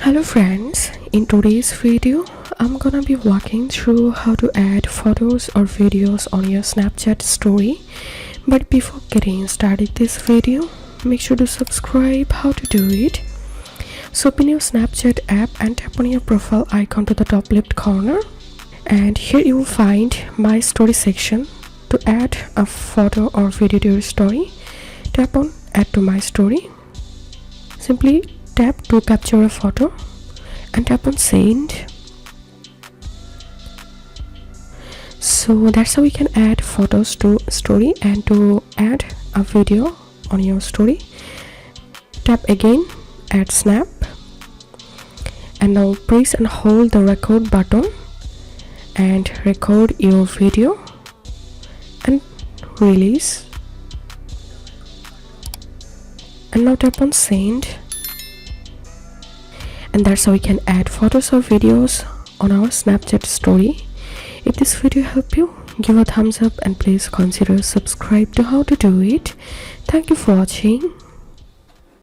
Hello friends, in today's video I'm gonna be walking through how to add photos or videos on your Snapchat story. But before getting started this video, make sure to subscribe. How to do it? So open your Snapchat app and tap on your profile icon to the top left corner, and here you will find my story section. To add a photo or video to your story, tap on add to my story. Simply tap to capture a photo and tap on send. So that's how we can add photos to story, and to add a video on your story, tap again add snap, and now press and hold the record button and record your video and release, and now tap on send. And that's how we can add photos or videos on our Snapchat story. If this video helped you, give a thumbs up and please consider subscribe to how to do it. Thank you for watching.